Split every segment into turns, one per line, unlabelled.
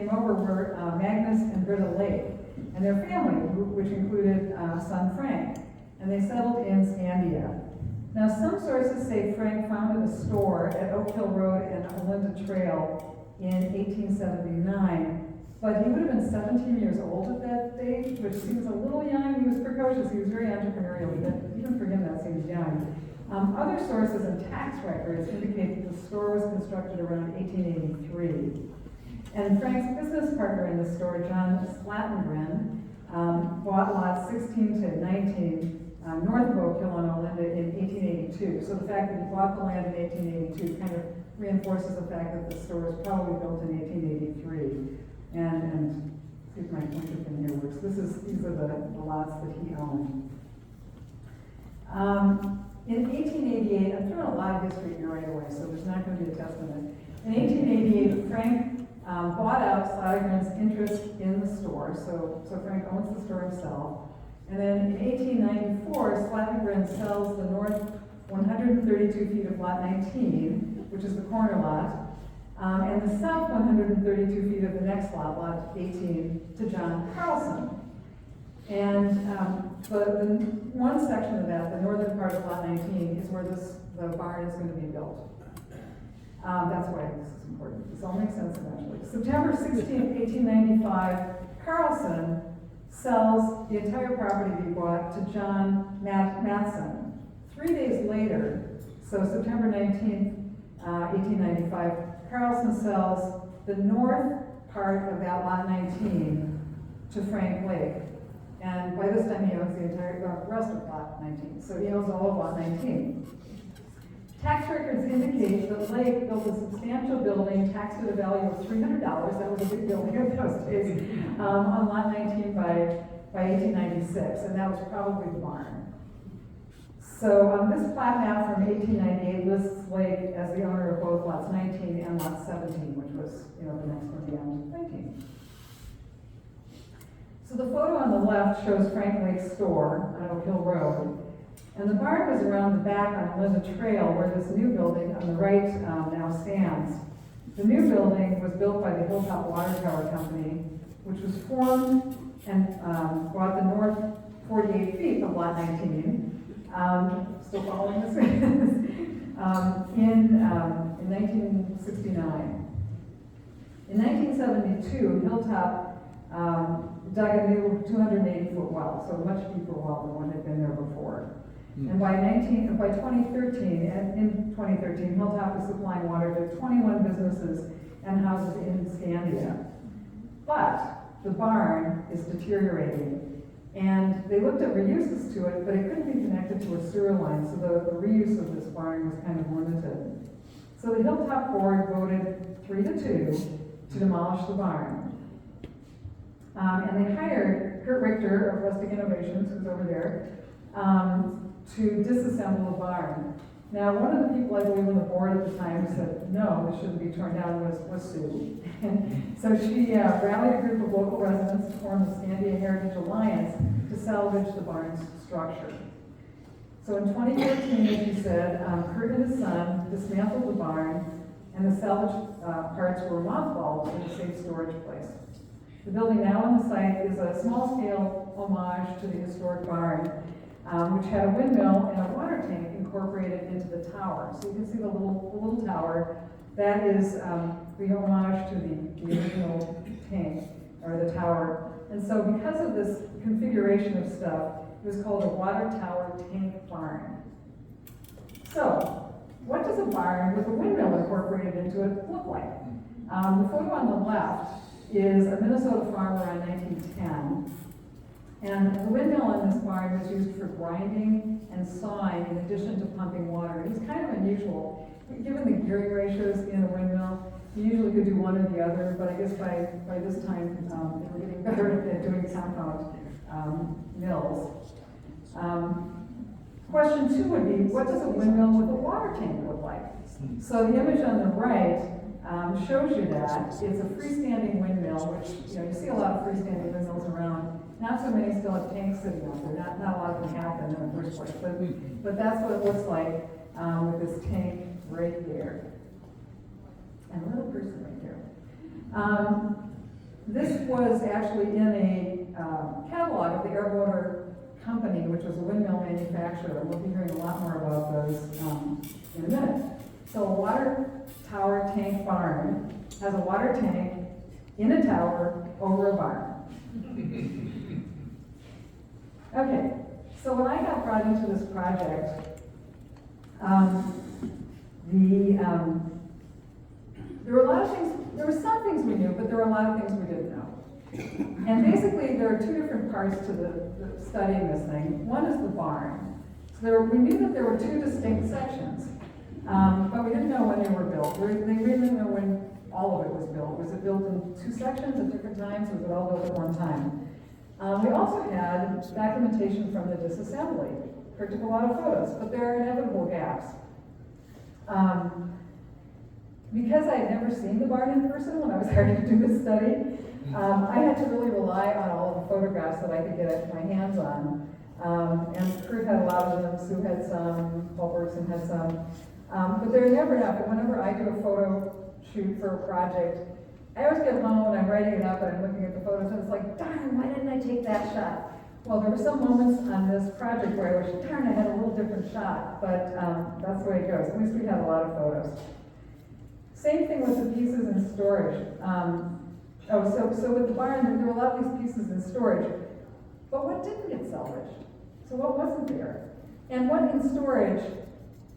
came over were Magnus and Britta Lake and their family, which included son Frank, and they settled in Scandia. Now, some sources say Frank founded a store at Oak Hill Road and Olinda Trail in 1879, but he would have been 17 years old at that date, which seems a little young. He was precocious, he was very entrepreneurial, but even for him that seems young. Other sources and tax records indicate that the store was constructed around 1883. And Frank's business partner in the store, John Slattengren, bought lots 16 to 19 north of Oak Hill on Olinda in 1882. So the fact that he bought the land in 1882 kind of reinforces the fact that the store was probably built in 1883. And see if my pointer pin here works. These are the lots that he owned. In 1888, I'm throwing a lot of history here right away, so there's not going to be a testament. In 1888, Frank bought out Slattengren's interest in the store, so Frank owns the store himself. And then in 1894, Slattengren sells the north 132 feet of lot 19, which is the corner lot, and the south 132 feet of the next lot, lot 18, to John Carlson. And the one section of that, the northern part of lot 19, is where the barn is going to be built. That's why this is important. This all makes sense eventually. September 16, 1895, Carlson sells the entire property he bought to John Matson. 3 days later, so September 19, 1895, Carlson sells the north part of that lot 19 to Frank Lake. And by this time he owns the entire rest of lot 19. So he owns all of lot 19. Tax records indicate that Lake built a substantial building taxed at a value of $300. That was a big building in those days, on lot 19 by 1896, and that was probably the barn. So this plat map from 1898 lists Lake as the owner of both lots 19 and lot 17, which was, the next one beyond 19. So the photo on the left shows Frank Lake's store on Oak Hill Road, and the barn was around the back on Olinda Trail where this new building on the right now stands. The new building was built by the Hilltop Water Tower Company, which was formed and bought the north 48 feet of lot 19. Still following this? in 1969. In 1972, Hilltop dug a new 280-foot well, so a much deeper well than one had been there before. And by 2013, in 2013, Hilltop is supplying water to 21 businesses and houses in Scandia. But the barn is deteriorating, and they looked at reuses to it, but it couldn't be connected to a sewer line, so the reuse of this barn was kind of limited. So the Hilltop board voted 3-2 to demolish the barn. And they hired Kurt Richter of Rustic Innovations, who's over there, to disassemble the barn. Now, one of the people, I believe, on the board at the time who said, no, this shouldn't be torn down, was Sue. And so she rallied a group of local residents to form the Scandia Heritage Alliance to salvage the barn's structure. So in 2014, as you said, Kurt and his son dismantled the barn, and the salvaged parts were mothballed in a safe storage place. The building now on the site is a small-scale homage to the historic barn, which had a windmill and a water tank incorporated into the tower. So you can see the little tower. That is the homage to the original tank, or the tower. And so because of this configuration of stuff, it was called a water tower tank barn. So, what does a barn with a windmill incorporated into it look like? The photo on the left is a Minnesota farm around 1910. And the windmill on this barn was used for grinding and sawing in addition to pumping water. It was kind of unusual. Given the gearing ratios in a windmill, you usually could do one or the other, but I guess by this time they were getting better at doing compound mills. Question 2 would be, what does a windmill with a water tank look like? So the image on the right shows you that. It's a freestanding windmill, which you see a lot of freestanding windmills around. Not so many still have tanks sitting out there. Not a lot of them have them in the first place. But that's what it looks like with this tank right there. And a little person right there. This was actually in a catalog of the Air Motor Company, which was a windmill manufacturer, and we'll be hearing a lot more about those in a minute. So a water tower tank barn has a water tank in a tower over a barn. Okay, so when I got brought into this project, there were a lot of things, there were some things we knew, but there were a lot of things we didn't know. And basically, there are two different parts to the studying this thing. One is the barn. So we knew that there were two distinct sections, but we didn't know when they were built. We didn't know when all of it was built. Was it built in two sections at different times, or was it all built at one time? We also had documentation from the disassembly. We took a lot of photos, but there are inevitable gaps. Because I had never seen the barn in person when I was hired to do this study, I had to really rely on all of the photographs that I could get my hands on. And Kurt had a lot of them, Sue had some, Paul Bergson had some. But they're never enough. And whenever I do a photo shoot for a project, I always get home and I'm writing it up and I'm looking at the photos and it's like, darn, why didn't I take that shot? Well, there were some moments on this project where I wish, darn, I had a little different shot, but that's the way it goes. At least we had a lot of photos. Same thing with the pieces in storage. So with the barn, there were a lot of these pieces in storage, but what didn't get salvaged? So what wasn't there? And what in storage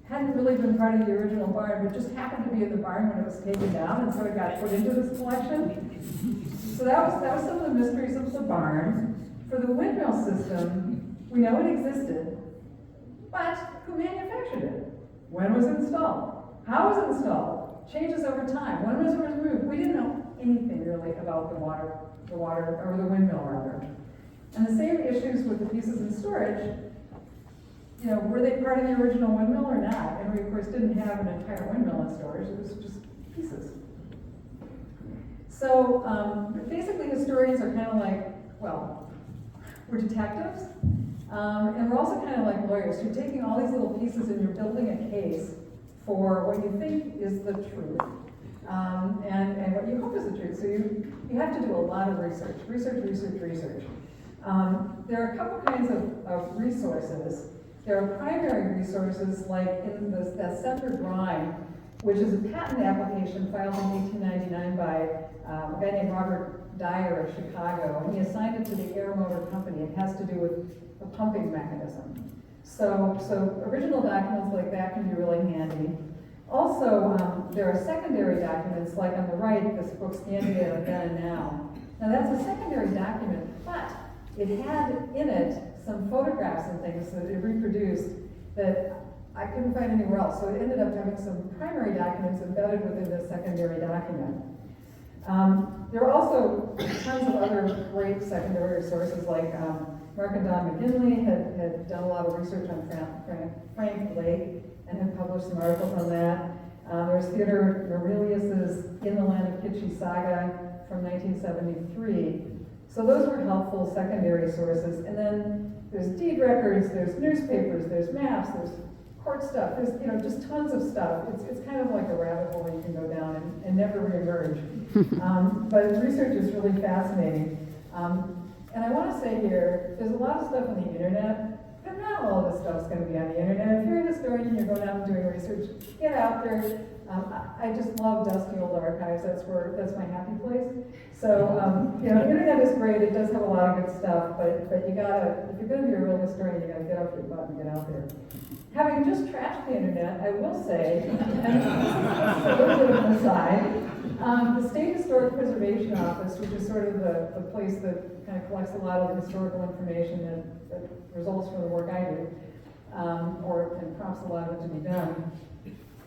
hadn't really been part of the original barn, but just happened to be in the barn when it was taken down, and so it got put into this collection. So that was some of the mysteries of the barn. For the windmill system, we know it existed, but who manufactured it? When was it installed? How was it installed? Changes over time. When was it removed? We didn't know anything really about the windmill rather. And the same issues with the pieces in storage. You know, were they part of the original windmill or not? And we of course didn't have an entire windmill in storage. It was just pieces. So basically, historians are kind of like, well, we're detectives, and we're also kind of like lawyers. You're taking all these little pieces and you're building a case for what you think is the truth, and what you hope is the truth. So you have to do a lot of research. There are a couple kinds of resources. There are primary resources, like in that center drawing, which is a patent application filed in 1899 by a guy named Robert Dyer of Chicago, and he assigned it to the Air Motor Company. It has to do with a pumping mechanism. So original documents like that can be really handy. Also, there are secondary documents, like on the right, this book, Scandia, Then and Now. Now that's a secondary document, but it had in it some photographs and things that it reproduced that I couldn't find anywhere else. So it ended up having some primary documents embedded within the secondary document. There are also tons of other great secondary sources, like Mark and Don McGinley had done a lot of research on Frank Lake and had published some articles on that. There's Theodore Norelius's In the Land of Kitschy Saga from 1973. So those were helpful secondary sources. And then there's deed records, there's newspapers, there's maps, there's court stuff, there's just tons of stuff. It's kind of like a rabbit hole you can go down and never reemerge. But research is really fascinating. And I want to say here, there's a lot of stuff on the internet, but not all of this stuff is going to be on the internet. If you're a historian and you're going out and doing research, get out there. I just love dusty old archives. That's my happy place. So the internet is great. It does have a lot of good stuff, but you gotta, if you're going to be a real historian, you gotta get off your butt and get out there. Having just trashed the internet, I will say, and this is a little bit of an aside, the State Historic Preservation Office, which is sort of the place that kind of collects a lot of the historical information that results from the work I do, and prompts a lot of it to be done.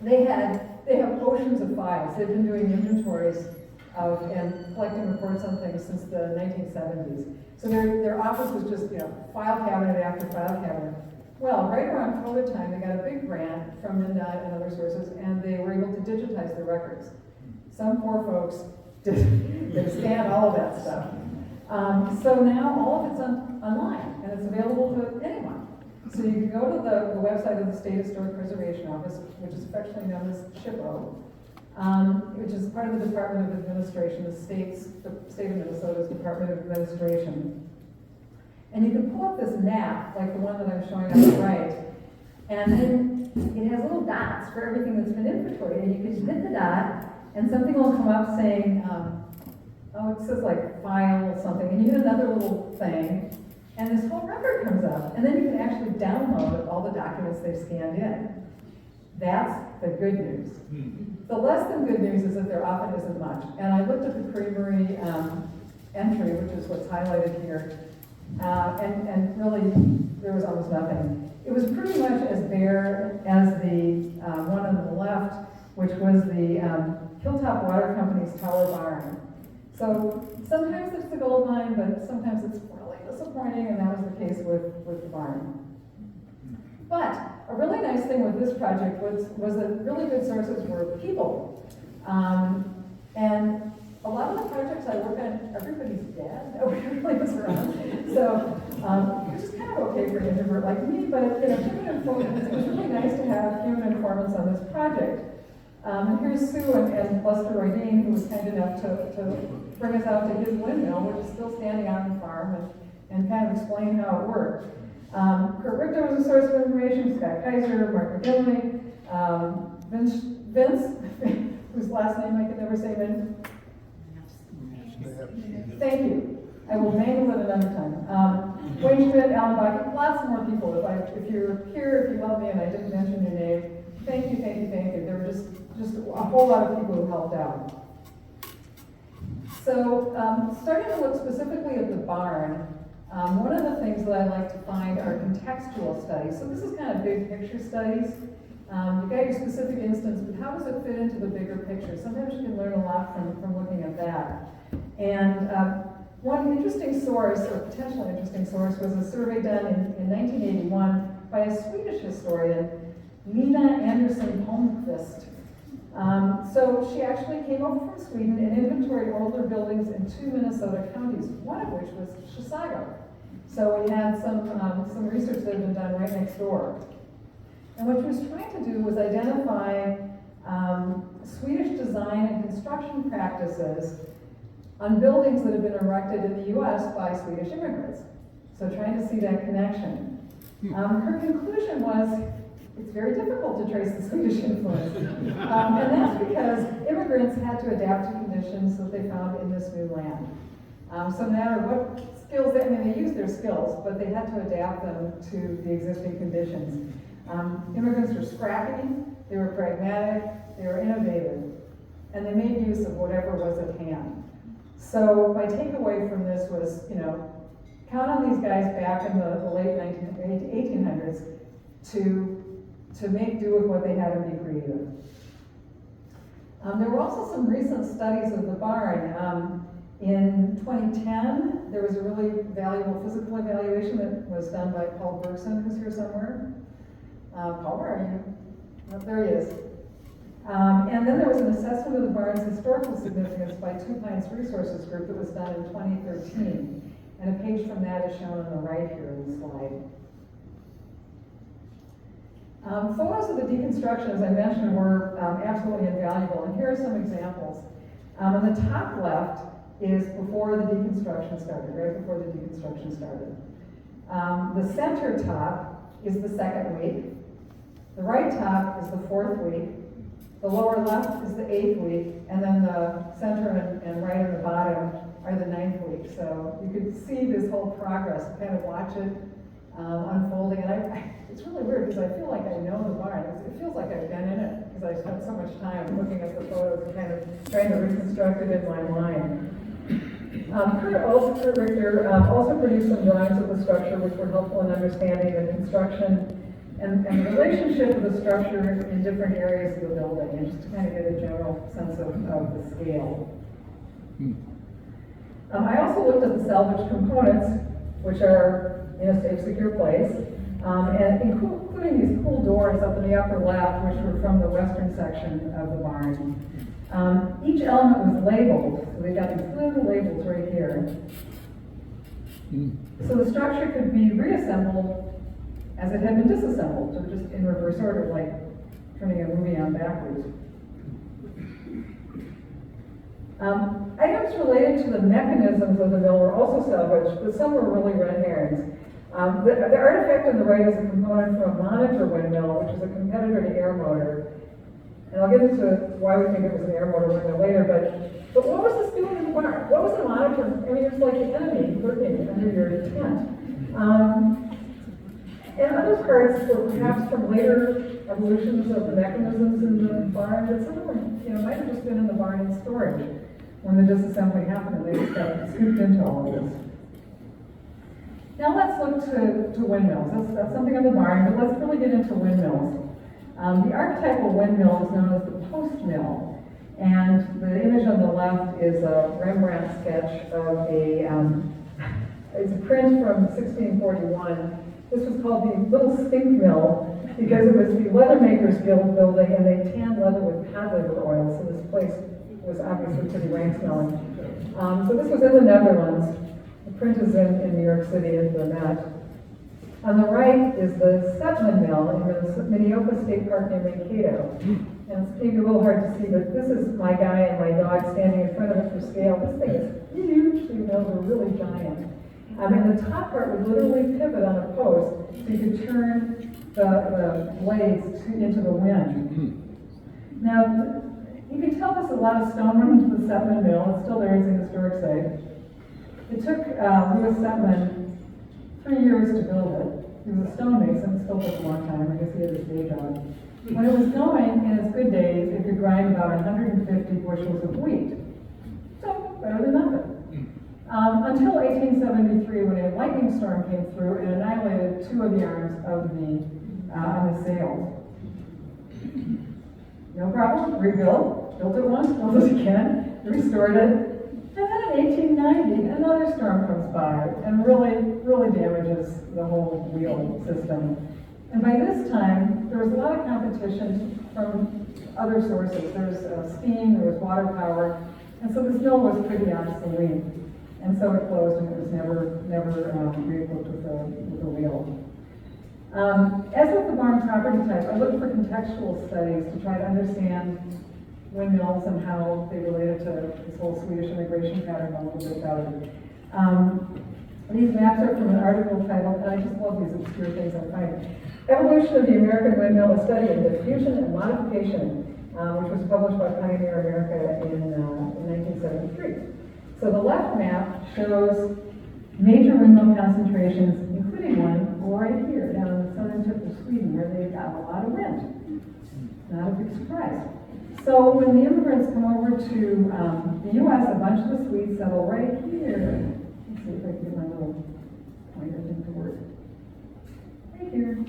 They have oceans of files. They've been doing inventories of and collecting reports on things since the 1970s. So their office was just file cabinet after file cabinet. Well, right around COVID time, they got a big grant from MnDOT and other sources, and they were able to digitize their records. Some poor folks did scan all of that stuff. So now all of it's online, and it's available to anyone. So you can go to the website of the State Historic Preservation Office, which is affectionately known as SHPO, which is part of the Department of Administration, the state of Minnesota's Department of Administration. And you can pull up this map, like the one that I'm showing on the right, and then it has little dots for everything that's been inventoried, and you can hit the dot, and something will come up saying, oh, it says like file or something, and you hit another little thing, and this whole record comes up, and then you can actually download all the documents they've scanned in. That's the good news. The less than good news is that there often isn't much. And I looked at the Creamery entry, which is what's highlighted here, and really there was almost nothing. It was pretty much as bare as the one on the left, which was the Hilltop Water Company's Tower Barn. So sometimes it's the gold mine, but sometimes it's really disappointing, and that was the case with the barn. But a really nice thing with this project was that really good sources were people. And a lot of the projects I work on, everybody's dead, nobody really was around. So which is kind of okay for an introvert like me, but human informants, it was really nice to have human informants on this project. And here's Sue and Lester Roydeen, who was kind enough to bring us out to his windmill, which is still standing on the farm, and kind of explain how it worked. Kurt Richter was a source of information, Scott Kaiser, Mark McGinley, Vince, whose last name I can never say. Thank you. I will mangle it another time. Wayne Schmidt, Alan Bach, lots more people. If you're here, if you love me and I didn't mention your name, thank you, thank you, thank you. There were just a whole lot of people who helped out. So starting to look specifically at the barn, one of the things that I like to find are contextual studies. So this is kind of big picture studies. You've got your specific instance, but how does it fit into the bigger picture? Sometimes you can learn a lot from looking at that. And one interesting source, or potentially interesting source, was a survey done in 1981 by a Swedish historian, Lina Andersson Holmqvist. So she actually came over from Sweden and inventoried older buildings in 2 Minnesota counties, one of which was Chisago. So we had some research that had been done right next door. And what she was trying to do was identify Swedish design and construction practices on buildings that had been erected in the US by Swedish immigrants. So trying to see that connection. Her conclusion was, it's very difficult to trace the Swedish influence. And that's because immigrants had to adapt to conditions that they found in this new land. So no matter what skills, they used their skills, but they had to adapt them to the existing conditions. Immigrants were scrappy, they were pragmatic, they were innovative, and they made use of whatever was at hand. So my takeaway from this was, count on these guys back in the late 1800s to make do with what they had and be creative. There were also some recent studies of the barn. In 2010, there was a really valuable physical evaluation that was done by Paul Bergson, who's here somewhere. Paul, where are you? Oh, there he is. And then there was an assessment of the barn's historical significance by Two Pines Resources Group that was done in 2013. And a page from that is shown on the right here in the slide. Photos of the deconstruction, as I mentioned, were absolutely invaluable, and here are some examples. On the top left is before the deconstruction started, right before the deconstruction started. The center top is the second week. The right top is the fourth week. The lower left is the 8th week, and then the center and right on the bottom are the 9th week. So you could see this whole progress, kind of watch it unfolding. And it's really weird because I feel like I know the barn. It feels like I've been in it because I spent so much time looking at the photos and kind of trying to reconstruct it in my mind. Kurt Richter also produced some drawings of the structure which were helpful in understanding the construction and the relationship of the structure in different areas of the building, and just to kind of get a general sense of the scale. I also looked at the salvage components, which are in a safe, secure place, and including these cool doors up in the upper left, which were from the western section of the barn. Each element was labeled, so they got these little labels right here. So the structure could be reassembled as it had been disassembled, so just in reverse order, like turning a movie on backwards. Items related to the mechanisms of the mill were also salvaged, but some were really red herrings. The artifact on the right is a component from a monitor windmill, which is a competitor to air motor. And I'll get into why we think it was an air motor windmill later, but what was this doing in the barn? What was the monitor? I mean, it was like the enemy lurking under your tent. And other parts were perhaps from later evolutions of the mechanisms in the barn, but some of them, might have just been in the barn in storage when the disassembly happened and they just got scooped into all of this. Now let's look to windmills. That's something in the barn, but let's really get into windmills. The archetypal windmill is known as the post mill, and the image on the left is a Rembrandt sketch of it's a print from 1641. This was called the Little Stink Mill because it was the Leathermakers Guild building, and they tanned leather with cod liver oil, so this place was obviously pretty rank smelling. So this was in the Netherlands. The print is in New York City at the Met. On the right is the Setman Mill in the Minneopa State Park near Mankato. And it's maybe a little hard to see, but this is my guy and my dog standing in front of it for scale. This thing is huge. These mills are really giant. And the top part would literally pivot on a post so you could turn the blades into the wind. Now, you can tell there's a lot of stone went into the Setman Mill. It's still there as a historic site. It took Louis Setman 3 years to build it. He was a stonemason. It still took a long time. I guess he had his day job. When it was going, in its good days, it could grind about 150 bushels of wheat. So, better than nothing. Until 1873, when a lightning storm came through and annihilated 2 of the arms of on the sails. No problem, rebuilt, built it once, built it again, restored it. And then in 1890, another storm comes by and really damages the whole wheel system. And by this time, there was a lot of competition from other sources. There was steam, there was water power, and so this mill was pretty obsolete. And so it closed, and it was never re-equipped with a wheel. As with the barn property type, I looked for contextual studies to try to understand windmills and how they related to this whole Swedish immigration pattern a little bit better. These maps are from an article titled, and I just love these obscure things I'm finding, Evolution of the American Windmill, a Study in Diffusion and Modification, which was published by Pioneer America in 1973. So the left map shows major windmill concentrations, including one right here down in the southern tip of Sweden, where they've got a lot of wind. Not a big surprise. So when the immigrants come over to the U.S., a bunch of the Swedes settle right here. Let's see if I can get my little pointer thing to work. Right here.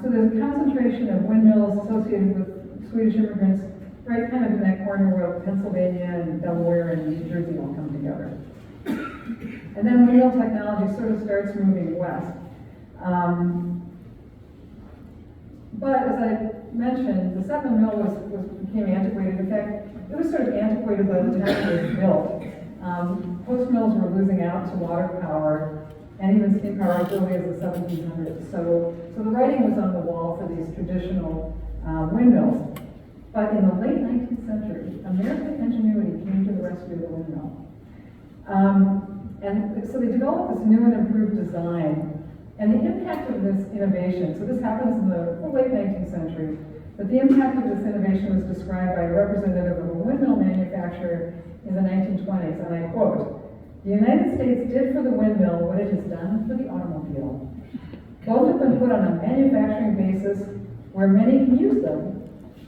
So there's a concentration of windmills associated with Swedish immigrants right kind of in that corner where Pennsylvania and Delaware and New Jersey all come together. And then windmill technology sort of starts moving west. But as I mentioned, the Setman Mill became antiquated. In fact, it was sort of antiquated by the time it was built. Post mills were losing out to water power and even steam power as early as the 1700s. So the writing was on the wall for these traditional windmills. But in the late 19th century, American ingenuity came to the rescue of the windmill. And so they developed this new and improved design. And the impact of this innovation, so this happens in the late 19th century, but the impact of this innovation was described by a representative of a windmill manufacturer in the 1920s, and I quote, "The United States did for the windmill what it has done for the automobile. Both have been put on a manufacturing basis where many can use them.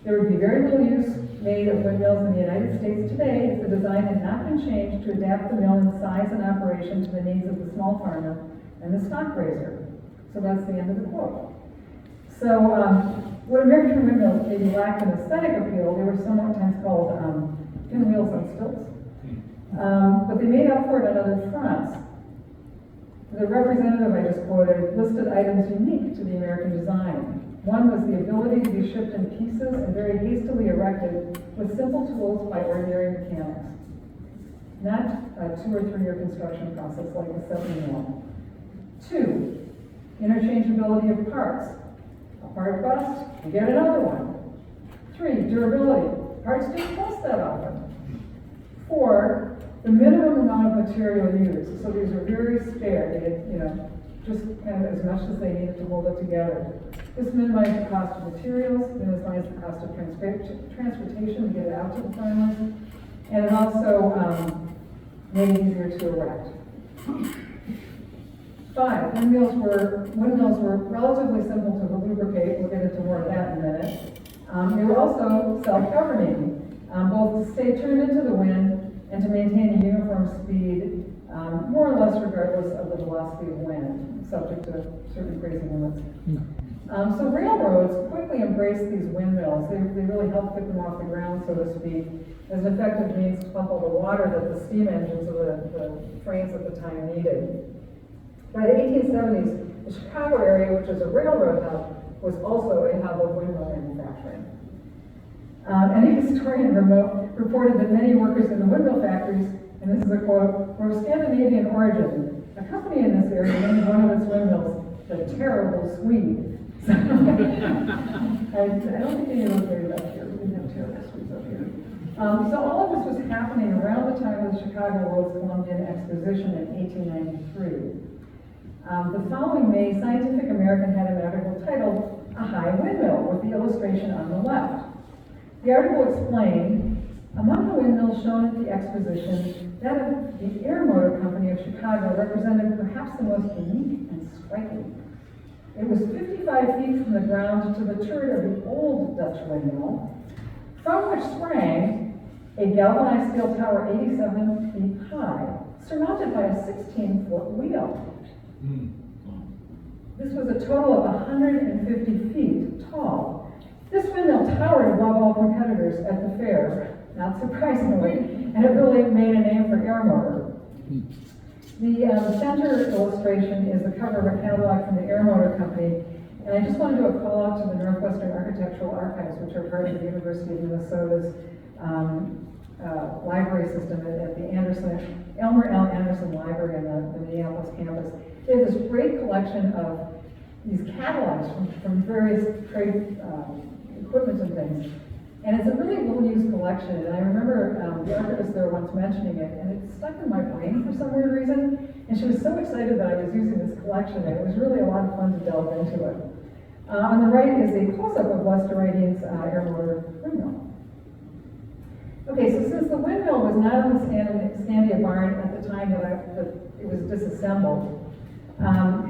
There would be very little use made of windmills in the United States today if the design had not been changed to adapt the mill in size and operation to the needs of the small farmer and the stock raiser." So that's the end of the quote. So what American windmills maybe lacked an aesthetic appeal, they were sometimes called pinwheels on stilts. But they made up for it on other fronts. The representative I just quoted listed items unique to the American design. One was the ability to be shipped in pieces and very hastily erected with simple tools by ordinary mechanics. Not a 2 or 3 year construction process like a Setman mill. 2, interchangeability of parts. A part busts, you get another one. 3, durability. Parts don't bust that often. 4, the minimum amount of material used. So these are very spare. They get, just kind of as much as they needed to hold it together. This minimized the cost of materials, minimized the cost of transportation to get it out to the farmers, and it also made it easier to erect. 5, windmills were relatively simple to lubricate. We'll get into more of that in a minute. They were also self-governing, both to stay turned into the wind and to maintain a uniform speed, more or less regardless of the velocity of wind, subject to certain crazy limits. So railroads quickly embraced these windmills. They really helped get them off the ground, so to speak, as an effective means to pump all the water that the steam engines of the trains at the time needed. By the 1870s, the Chicago area, which is a railroad hub, was also a hub of windmill manufacturing. And a historian reported that many workers in the windmill factories, and this is a quote, were of Scandinavian origin. A company in this area named one of its windmills the Terrible Swede. I don't think any of those areas up here. We didn't have terrible Swedes up here. So all of this was happening around the time of the Chicago World's Columbian Exposition in 1893. The following May, Scientific American had an article titled "A High Windmill" with the illustration on the left. The article explained, among the windmills shown at the exposition, that of the Air Motor Company of Chicago represented perhaps the most unique and striking. It was 55 feet from the ground to the turret of the old Dutch windmill, from which sprang a galvanized steel tower 87 feet high, surmounted by a 16-foot wheel. This was a total of 150 feet tall. This windmill towered above all competitors at the fair, not surprisingly, and it really made a name for Air Motor. The center illustration is the cover of a catalog from the Air Motor Company, and I just want to do a call out to the Northwestern Architectural Archives, which are part of the University of Minnesota's library system at the Elmer L. Anderson Library on the Minneapolis campus. They have this great collection of these catalogs from various trade equipment and things. And it's a really well-used collection, and I remember the archivist there once mentioning it, and it stuck in my brain for some weird reason, and she was so excited that I was using this collection, and it was really a lot of fun to delve into it. On the right is a close-up of Lester Writing's Air Motor windmill. Okay, so since the windmill was not in the Scandia barn at the time that it was disassembled,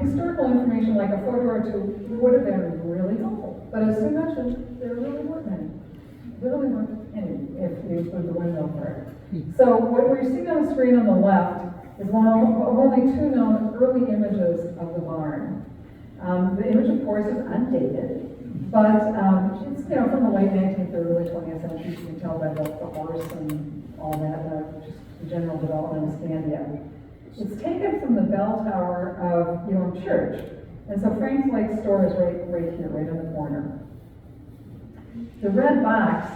historical information like a photo or two would have been really helpful. But as Sue mentioned, there really weren't any. Really weren't any if you include the windmill part. So what we're seeing on the screen on the left is one of only 2 known early images of the barn. The image, of course, is undated, but it's from the late 19th or early 20th century. You can tell by the horse and all that, just the general development of Scandia. It's taken from the bell tower of Elam Church, and so Frank's Lake store is right here, right in the corner. The red box,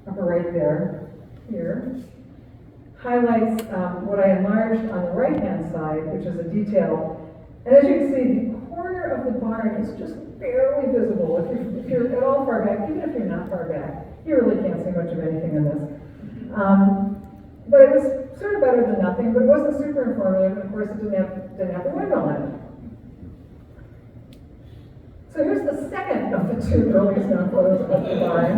upper right there, here, highlights what I enlarged on the right-hand side, which is a detail. And as you can see, the corner of the barn is just barely visible. If you're at all far back, even if you're not far back, you really can't see much of anything in this. But it was sort of better than nothing, but it wasn't super informative, and of course it didn't have the windmill in it. So here's the second of the 2 earliest known photos of the barn.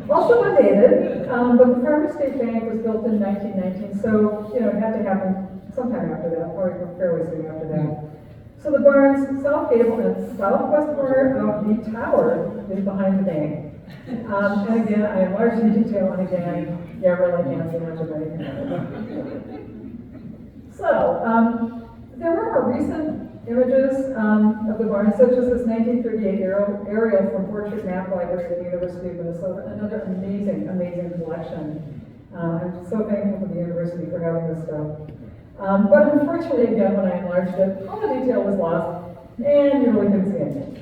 Also undated, but the Farmer State Bank was built in 1919, so it had to happen sometime after that, or fairly soon after that. So the barn's south gable and southwest corner of the tower is behind the bank. And again, I enlarged the detail, and again, really can't see much of anything. So, there were more recent images of the barn, such as this 1938 aerial from Portrait Map Library at the University of Minnesota, another amazing collection. I'm so thankful to the university for having this stuff. But unfortunately, again, when I enlarged it, all the detail was lost, and you really couldn't see anything.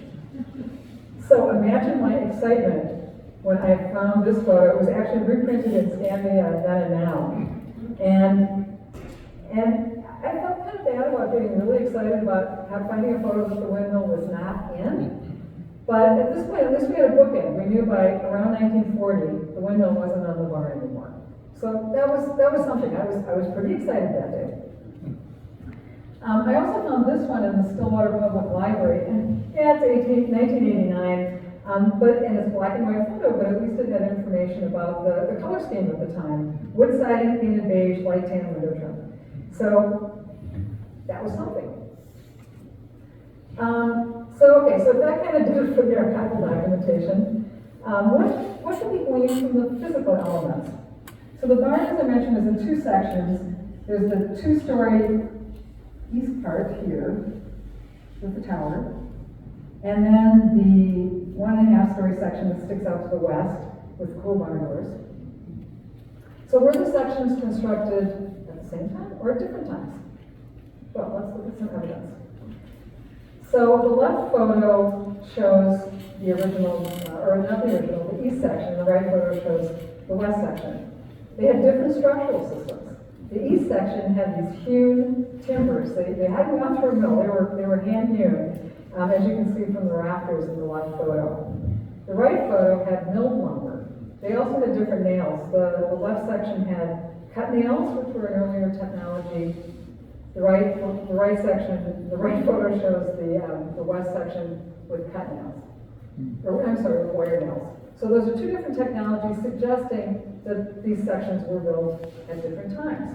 So imagine my excitement when I found this photo. It was actually reprinted in Scandia Then and Now. And I felt kind of bad about getting really excited about finding a photo that the windmill was not in. But at this point, at least we had a bookend. We knew by around 1940, the windmill wasn't on the barn anymore. So that was something. I was pretty excited that day. I also found this one in the Stillwater Public Library, and yeah, it's 1989, and it's black and white photo, but at least it had information about the color scheme at the time. Wood siding, painted beige, light tan window trim. So that was something. So if that kind of did it for the archival documentation, what should we glean from the physical elements? So the barn, as I mentioned, is in two sections. There's the two-story east part here with the tower, and then the 1.5-story section that sticks out to the west with cool barn doors. So were the sections constructed at the same time or at different times? Well, let's look at some evidence. So the left photo shows the original, or not the original, the east section. The right photo shows the west section. They had different structural systems. The east section had these hewn timbers. They hadn't gone through a mill. They were hand hewn, as you can see from the rafters in the left photo. The right photo had milled lumber. They also had different nails. The left section had cut nails, which were an earlier technology. The right photo shows the west section with cut nails. With wire nails. So those are two different technologies suggesting that these sections were built at different times.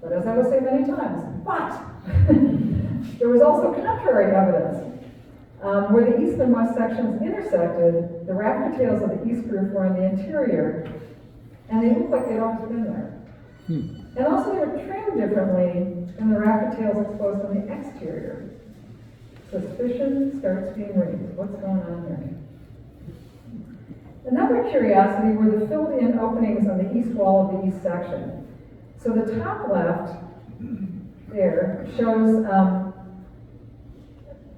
But as I will say many times, there was also contrary evidence. Where the east and west sections intersected, the rafter tails of the east roof were on the interior, and they looked like they'd always been there. And also they were trimmed differently than the rafter tails exposed on the exterior. Suspicion starts being raised. What's going on here? Another curiosity were the filled-in openings on the east wall of the east section. So the top left there shows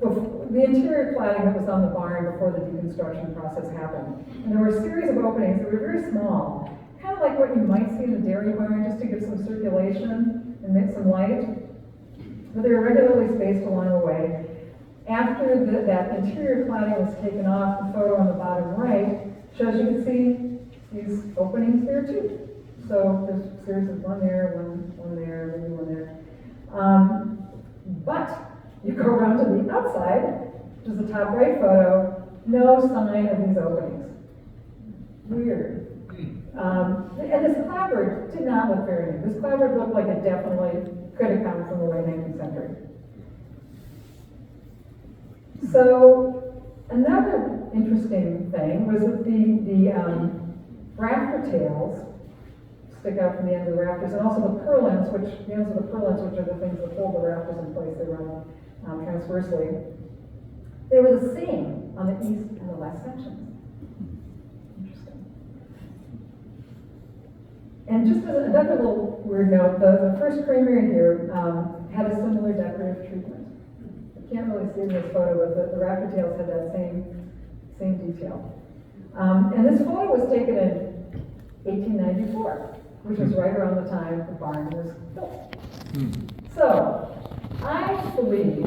the interior cladding that was on the barn before the deconstruction process happened. And there were a series of openings that were very small, kind of like what you might see in a dairy barn, just to give some circulation and make some light. But they were regularly spaced along the way. After that interior cladding was taken off, the photo on the bottom right shows you can see these openings there too. So there's a series of one there, one there, maybe one there. But you go around to the outside, which is the top right photo, no sign of these openings. Weird. And this clapboard did not look very new. This clapboard looked like it definitely could have come from the late 19th century. So another interesting thing was that the rafter tails stick out from the end of the rafters, and also the purlins, the ends of the purlins, which are the things that hold the rafters in place. They run transversely. They were the same on the east and the west sections. Interesting. And just as another little weird note, the first creamery here had a similar decorative treatment. You can't really see in this photo, but the rafter tails had that same detail. And this photo was taken in 1894, which was right around the time the barn was built. So, I believe,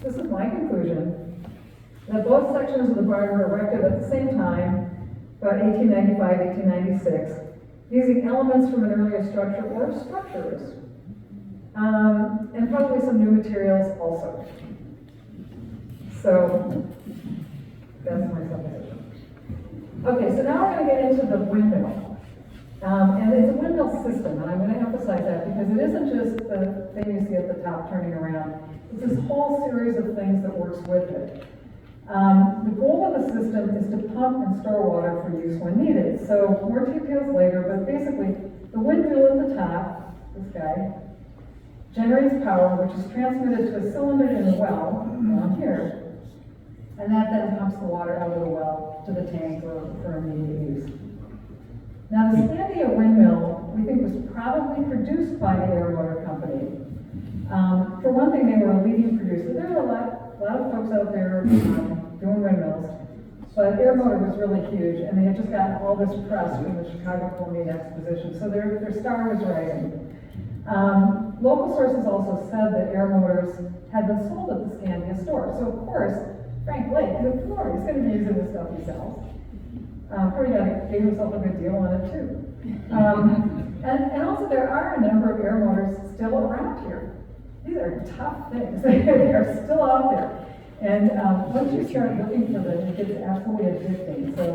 this is my conclusion, that both sections of the barn were erected at the same time, about 1895, 1896, using elements from an earlier structure or structures, and probably some new materials also. So, that's my supposition. Okay, so now we're going to get into the windmill. And it's a windmill system, and I'm going to emphasize that because it isn't just the thing you see at the top turning around. It's this whole series of things that works with it. The goal of the system is to pump and store water for use when needed. So more details later, but basically the windmill at the top, this guy, generates power which is transmitted to a cylinder in the well, down here, and that then pumps the water out of the well to the tank for immediate use. Now, the Scandia windmill, we think, was probably produced by the Air Motor Company. For one thing, they were a leading producer. There were a lot of folks out there doing windmills, but Air Motor was really huge, and they had just gotten all this press from the Chicago Columbian Exposition, so their star was rising. Local sources also said that Air Motors had been sold at the Scandia store. So, of course, Frank Blake, the floor, is going to be using this stuff himself. Gave himself a good deal on it too. And also there are a number of air motors still around here. These are tough things. They are still out there. And once you start looking for them, it gets absolutely addicting. So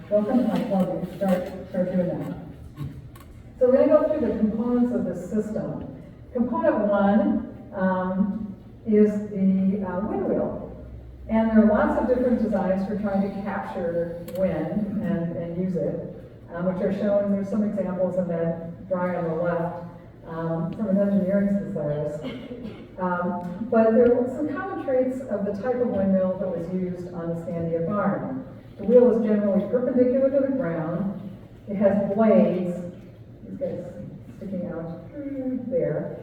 welcome to my club. You can start doing that. So we're going to go through the components of the system. Component one is the wind wheel. And there are lots of different designs for trying to capture wind and use it, which are shown. There's some examples in that drawing on the left from an engineering society. But there were some common traits of the type of windmill that was used on the Scandia barn. The wheel is generally perpendicular to the ground. It has blades, these guys sticking out there.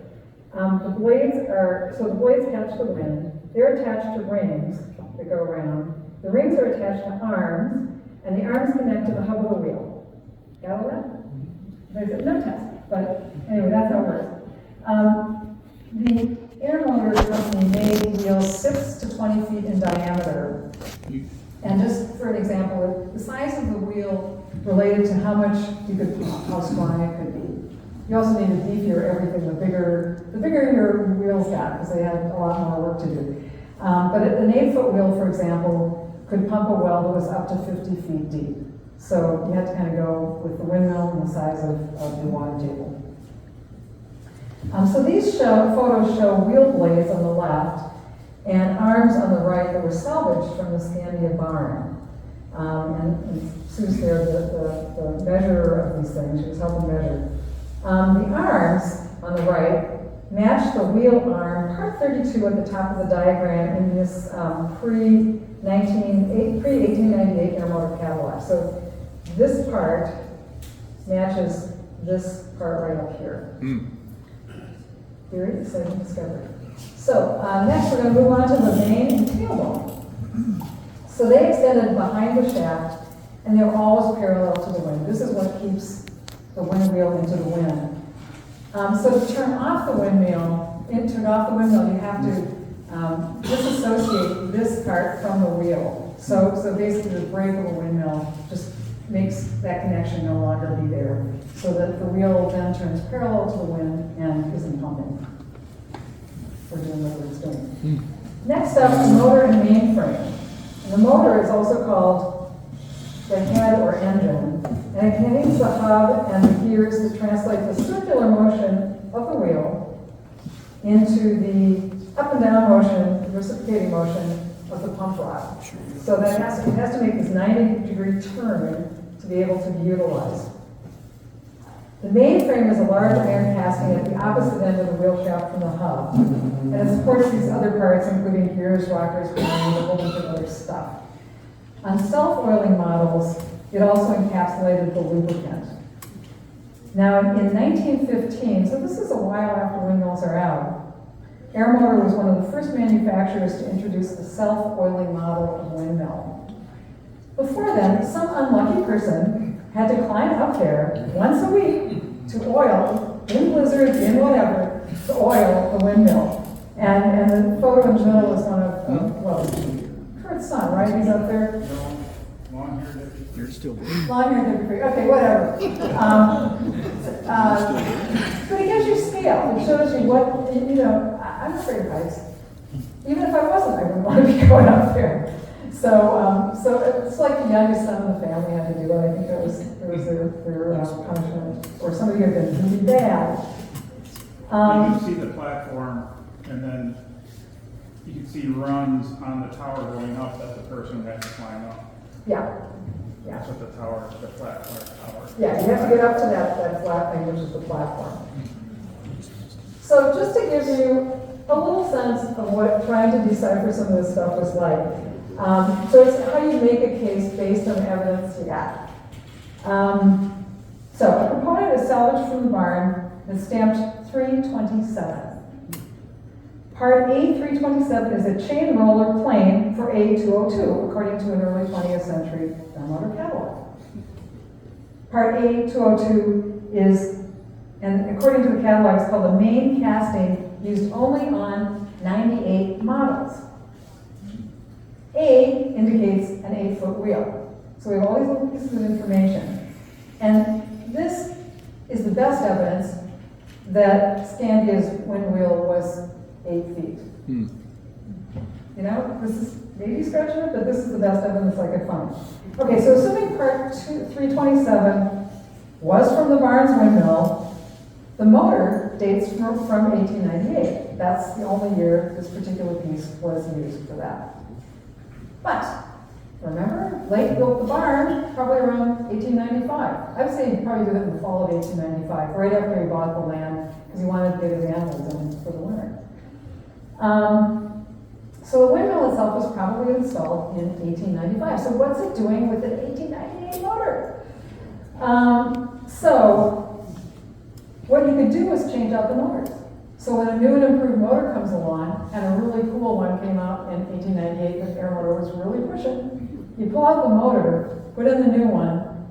The blades catch the wind. They're attached to rings that go around. The rings are attached to arms, and the arms connect to the hub of the wheel. Got all that? There's no test, but anyway, that's how it works. The air motor company made wheels 6 to 20 feet in diameter. And just for an example, the size of the wheel related to how much you could pump, how strong it could be. You also need to beefier everything, the bigger your wheels got, because they had a lot more work to do. But an 8-foot wheel, for example, could pump a well that was up to 50 feet deep. So you had to kind of go with the windmill and the size of the water table. So these photos show wheel blades on the left and arms on the right that were salvaged from the Scandia barn. And Sue's there, the measurer of these things. She was helping measure. The arms on the right match the wheel arm, part 32 at the top of the diagram in this pre-1898 air motor Cadillac. So this part matches this part right up here. Very exciting discovery. So next we're going to move on to the main and tailbone. So they extended behind the shaft, and they were always parallel to the wind. This is what keeps the wind wheel into the wind. So to turn off the windmill, you have to disassociate this part from the wheel. So basically the brake of a windmill just makes that connection no longer be there, so that the wheel then turns parallel to the wind and isn't pumping or doing what it's doing. Next up, the motor and mainframe. And the motor is also called the head or engine, and it contains the hub and the gears to translate the circular motion of the wheel into the up and down motion, the reciprocating motion of the pump rod. So that it has to make this 90-degree turn to be able to be utilized. The mainframe is a large iron casting at the opposite end of the wheel shaft from the hub, and it supports these other parts, including gears, rockers, bearings, a whole bunch of other stuff. On self-oiling models, it also encapsulated the lubricant. Now, in 1915, so this is a while after windmills are out, Air Motor was one of the first manufacturers to introduce a self-oiling model of windmill. Before then, some unlucky person had to climb up there once a week to oil, in blizzards, in whatever, to oil the windmill. And the photo in the middle is one of, Kurt's son, right? He's up there.
You're still there.
Long-haired Free. Okay, whatever. But it gives you scale. It shows you what, I'm afraid of heights. Even if I wasn't, I wouldn't want to be going up there. So it's like the youngest son of the family had to do it. I think it was their punishment. Or somebody who had been really bad.
You can see the platform, and then you can see runs on the tower going up that the person had to climb up.
Yeah.
That's what the platform tower.
Yeah, you have to get up to that flat thing, which is the platform. So just to give you a little sense of what trying to decipher some of this stuff was like. So it's how you make a case based on the evidence you got. So a component is salvaged from the barn and stamped 327. Part A327 is a chain roller plane for A202, according to an early 20th century motor Cadillac. Part A202 is, and according to the Cadillac, it's called the main casting, used only on 98 models. A indicates an 8-foot wheel. So we have all these little pieces of information. And this is the best evidence that Scandia's wind wheel was 8 feet. You know, this is maybe stretching it, but this is the best evidence I could find. Okay, so assuming part 327 was from the Barnes windmill, the motor dates from 1898. That's the only year this particular piece was used for that. But, remember, Lake built the barn probably around 1895. I would say he probably did it in the fall of 1895, right after he bought the land, because he wanted to get his animals in for the winter. So the windmill itself was probably installed in 1895. So what's it doing with an 1898 motor? So what you could do is change out the motors. So when a new and improved motor comes along, and a really cool one came out in 1898, the air motor was really pushing, you pull out the motor, put in the new one,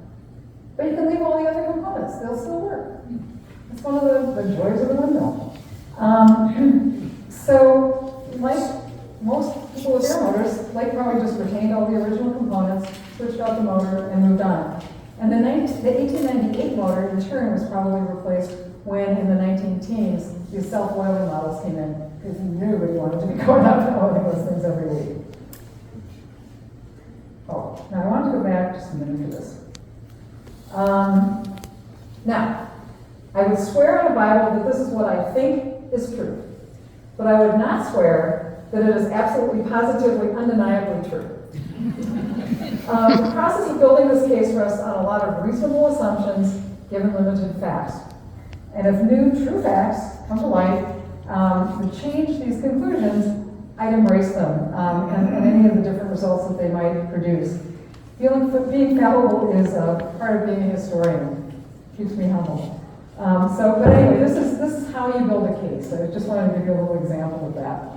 but you can leave all the other components. They'll still work. It's one of the joys of the windmill. So like most people with air motors, Lake probably just retained all the original components, switched out the motor, and moved on. And the 1898 motor, in turn, was probably replaced when, in the 19-teens, these self-oiling models came in, because nobody wanted to be going out and oiling those things every week. Oh, now I want to go back just a minute for this. Now, I would swear on the Bible that this is what I think is true, but I would not swear that it is absolutely, positively, undeniably true. The process of building this case rests on a lot of reasonable assumptions given limited facts. And if new, true facts come to light that change these conclusions, I'd embrace them and any of the different results that they might produce. Being fallible is part of being a historian. Keeps me humble. But anyway, this is how you build a case. I just wanted to give you a little example of that.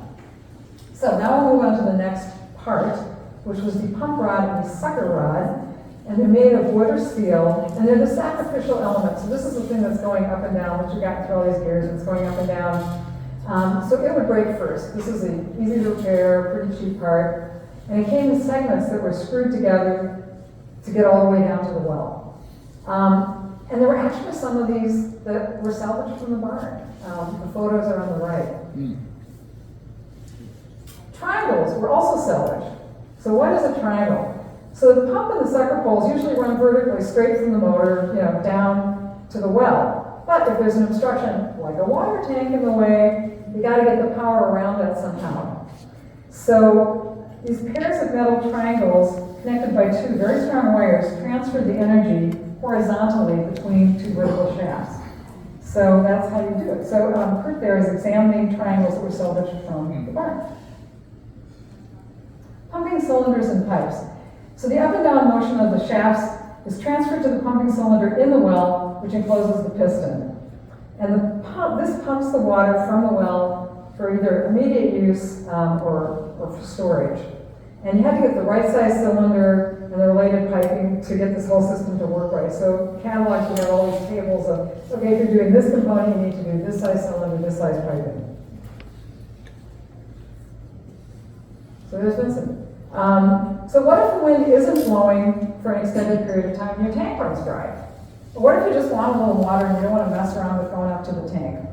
So now I'll move on to the next part, which was the pump rod and the sucker rod. And they're made of wood or steel, and they're the sacrificial element. So this is the thing that's going up and down, which you got through all these gears, and it's going up and down. So it would break first. This is an easy to repair, pretty cheap part. And it came in segments that were screwed together to get all the way down to the well. And there were actually some of these that were salvaged from the barn. The photos are on the right. Triangles were also salvaged. So what is a triangle? So the pump and the sucker poles usually run vertically straight from the motor, down to the well. But if there's an obstruction, like a water tank in the way, you got to get the power around that somehow. So these pairs of metal triangles connected by two very strong wires transferred the energy horizontally between two vertical shafts. So that's how you do it. So Kurt there is examining triangles that were salvaged from the barn. Pumping cylinders and pipes. So the up and down motion of the shafts is transferred to the pumping cylinder in the well, which encloses the piston. And this pumps the water from the well for either immediate use or for storage. And you have to get the right size cylinder and the related piping to get this whole system to work right. So catalogs, you have all these tables of, okay, if you're doing this component, you need to do this size cylinder, this size piping. So there's Vincent. So what if the wind isn't blowing for an extended period of time and your tank runs dry? Or what if you just want a little water and you don't want to mess around with going up to the tank?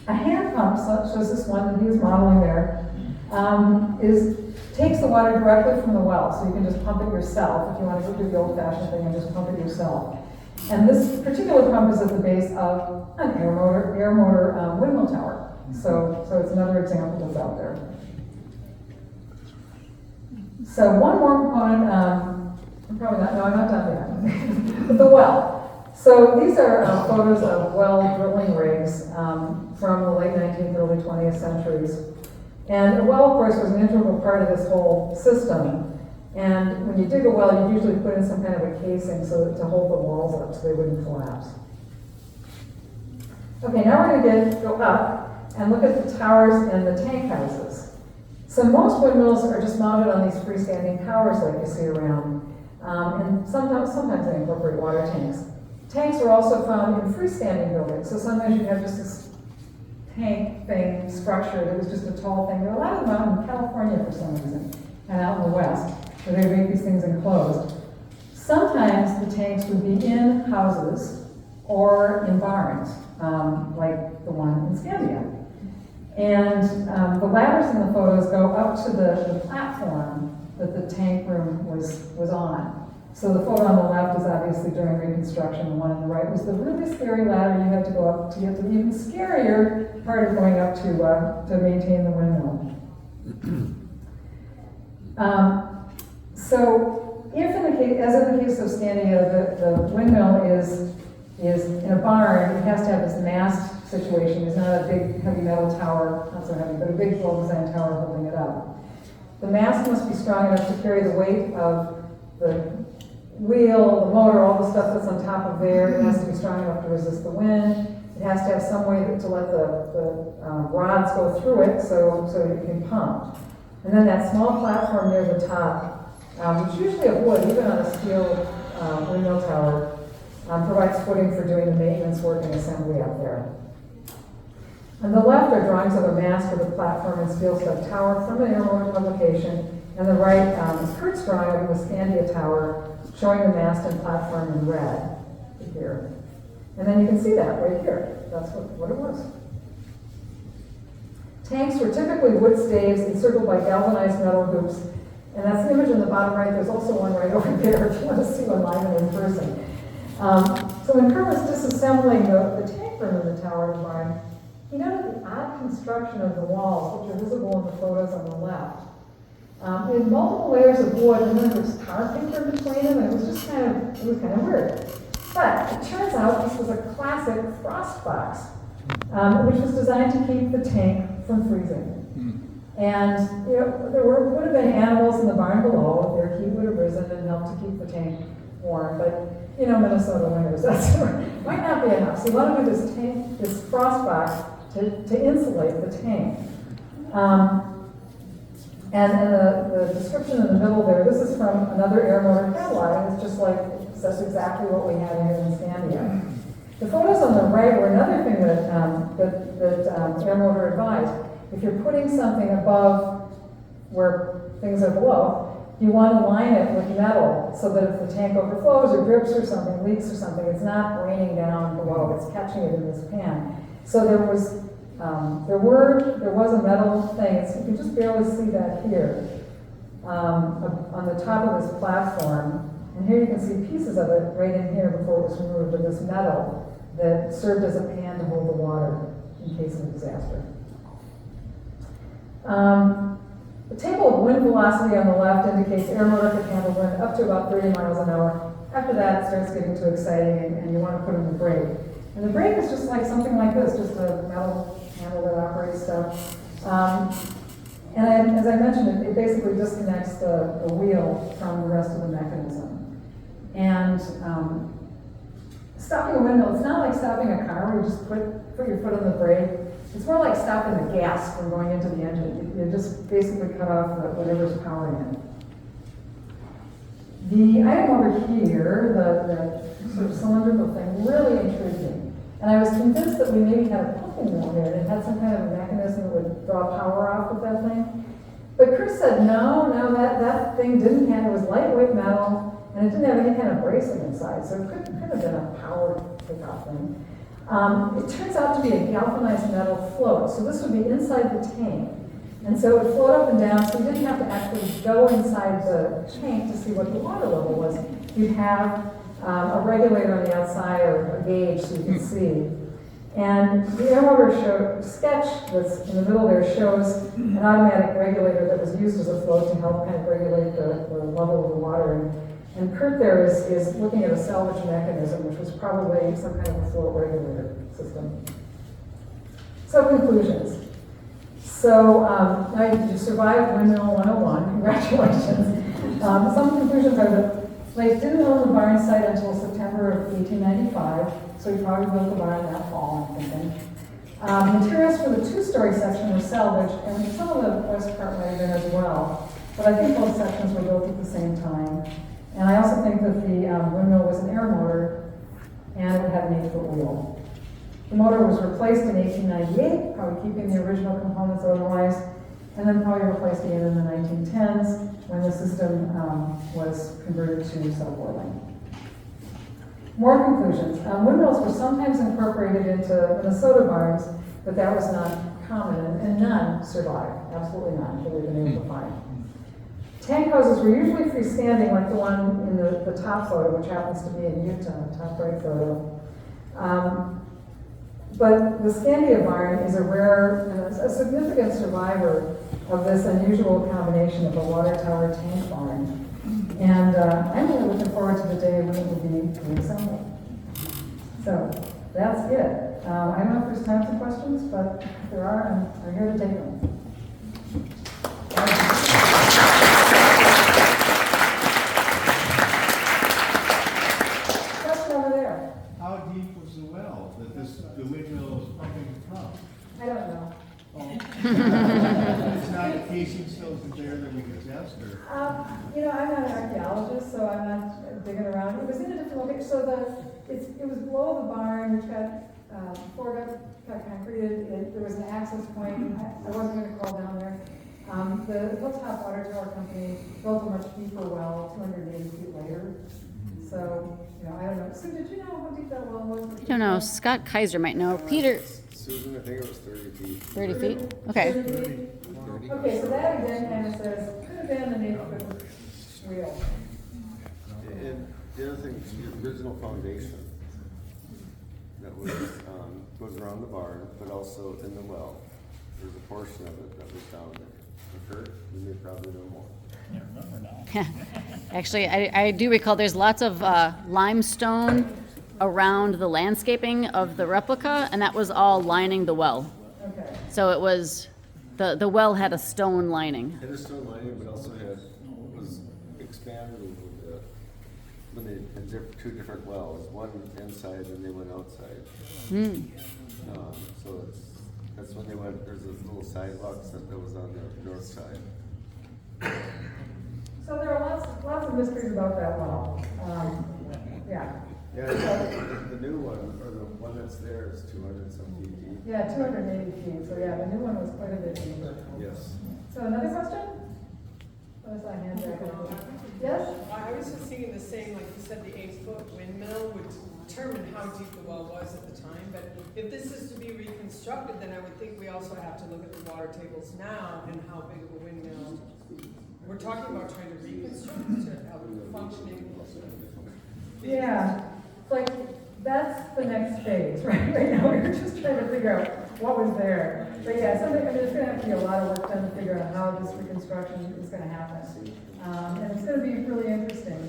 A hand pump, such as this one that he was modeling there, takes the water directly from the well, so you can just pump it yourself if you want to do the old-fashioned thing and just pump it yourself. And this particular pump is at the base of an air motor windmill tower. So it's another example that's out there. So one more component, I'm not done yet. But the well. So these are photos of well drilling rigs from the late 19th, early 20th centuries. And a well, of course, was an integral part of this whole system. And when you dig a well, you usually put in some kind of a casing to hold the walls up so they wouldn't collapse. Okay, now we're going to go up and look at the towers and the tank houses. So most windmills are just mounted on these freestanding towers like you see around. And sometimes they incorporate water tanks. Tanks are also found in freestanding buildings. So sometimes you have just this tank thing structure that was just a tall thing. There are a lot of them out in California for some reason, and out in the West, where they make these things enclosed. Sometimes the tanks would be in houses or in barns, like the one in Scandia. And the ladders in the photos go up to the platform that the tank room was on. So the photo on the left is obviously during Reconstruction. The one on the right was the really scary ladder you had to go up to get to the even scarier part of going up to maintain the windmill. So if in the case, as in the case of Scandia, the windmill is in a barn, it has to have this mast situation. It's not a big heavy metal tower, not so heavy, but a big well-designed tower holding it up. The mast must be strong enough to carry the weight of the wheel, the motor, all the stuff that's on top of there. It has to be strong enough to resist the wind. It has to have some way to let the rods go through it so it can pump. And then that small platform near the top, which is usually of wood, even on a steel windmill tower, provides footing for doing the maintenance work and assembly up there. On the left are drawings of a mast with a platform and steel stud tower from an air motor publication. And the right is Kurt's drawing of the Scandia tower, showing the mast and platform in red here. And then you can see that right here. That's what it was. Tanks were typically wood staves encircled by galvanized metal hoops. And that's the image in the bottom right. There's also one right over there if you want to see one live and in person. So when Kurt was disassembling the tank room in the tower of barn, he noted the odd construction of the walls, which are visible in the photos on the left. In multiple layers of wood, and then there was tar paper between them, and it was kind of weird. But it turns out this was a classic frost box, which was designed to keep the tank from freezing. And there would have been animals in the barn below. Their heat would have risen and helped to keep the tank warm. But Minnesota winters, might not be enough. So you want to do this frost box to insulate the tank. And the description in the middle there, this is from another air motor catalog, and it's just like, says exactly what we had here in Scandia. The photos on the right were another thing that air motor advised. If you're putting something above where things are below, you want to line it with metal so that if the tank overflows or drips or something, leaks or something, it's not raining down below, it's catching it in this pan. So there was a metal thing. You can just barely see that here on the top of this platform. And here you can see pieces of it right in here before it was removed of this metal that served as a pan to hold the water in case of a disaster. The table of wind velocity on the left indicates air motor could handle wind up to about 30 miles an hour. After that, it starts getting too exciting and you want to put in the brake. And the brake is just like something like this, just a metal handle that operates stuff. And as I mentioned, it basically disconnects the wheel from the rest of the mechanism. And stopping a windmill, it's not like stopping a car where you just put your foot on the brake. It's more like stopping the gas from going into the engine. You just basically cut off whatever's powering it. The item over here, the sort of cylindrical thing, really intrigued me. And I was convinced that we maybe had a pumping wheel here, and it had some kind of mechanism that would draw power off of that thing. But Chris said, no, that thing didn't have, it was lightweight metal, and it didn't have any kind of bracing inside, so it couldn't have been a power takeoff thing. It turns out to be a galvanized metal float, so this would be inside the tank. And so it would float up and down, so you didn't have to actually go inside the tank to see what the water level was. You'd have a regulator on the outside or a gauge so you could see. And the air motor sketch that's in the middle there shows an automatic regulator that was used as a float to help kind of regulate the level of the water. And Kurt there is looking at a salvage mechanism, which was probably some kind of a float regulator system. So conclusions. So now you survived Windmill 101, congratulations. Some conclusions are that Slade didn't own the barn site until September of 1895, so he probably built the barn that fall, I'm thinking. Materials for the two-story section were salvaged, and some of the west part might have been as well, but I think both sections were built at the same time. And I also think that the windmill was an air motor, and it had an 8-foot wheel. The motor was replaced in 1898, probably keeping the original components otherwise. and then probably replaced again in the 1910s when the system was converted to self-boiling. More conclusions. Windmills were sometimes incorporated into Minnesota barns, but that was not common, and none survived. Absolutely none that we've been able to find. Tank houses were usually freestanding, like the one in the top photo, which happens to be in Utah, top right photo. But the Scandia barn is a rare and a significant survivor of this unusual combination of a water tower tank barn. And I'm really looking forward to the day when it will be reassembled. So that's it. I don't know if there's time for questions, but if there are, I'm here to take them. Question over there.
How deep was the well that the windmill is pumping from?
I don't know.
Oh. It's not a casing still there that we can test, or?
I'm not an archaeologist, so I'm not digging around. It was in a different location. So it was below the barn, which got got concreted. There was an access point. I wasn't going to crawl down there. The Hilltop Water Tower Company built a much deeper well, 280 feet later. So, I don't know. Sue, did you know how deep that well was?
I don't know. Scott Kaiser might know. Peter,
Susan, I think it was 30 feet.
30 feet? Okay.
30 feet? Okay, so that again kind of says, could have been the neighborhood real.
And the other thing, the original foundation that was goes around the barn, but also in the well. There's a portion of it that was down there. Kurt, you may probably know more.
Actually, I do recall there's lots of limestone around the landscaping of the replica, and that was all lining the well.
Okay.
So it was, the well had a stone lining.
It had a stone lining, but also was expanded a little bit. When they had two different wells, one inside and they went outside. So that's when they went, there's a little sidewalk that was on the north side.
So there are lots of mysteries about that well. Yeah.
Yeah, the new one, or the one that's there is 200 some feet deep.
Yeah, 280 feet. So yeah, the new one was quite a bit deeper.
Yes.
So another question? What is that hand back? Yes?
I was just thinking the same, like you said, the 8-foot windmill would determine how deep the well was at the time, but if this is to be reconstructed, then I would think we also have to look at the water tables now and how big of a windmill. We're talking about trying to reconstruct to have a functioning.
Yeah. It's like, that's the next phase, right? Right now, we're just trying to figure out what was there. But yeah, there's going to have to be a lot of work done to figure out how this reconstruction is going to happen. And it's going to be really interesting.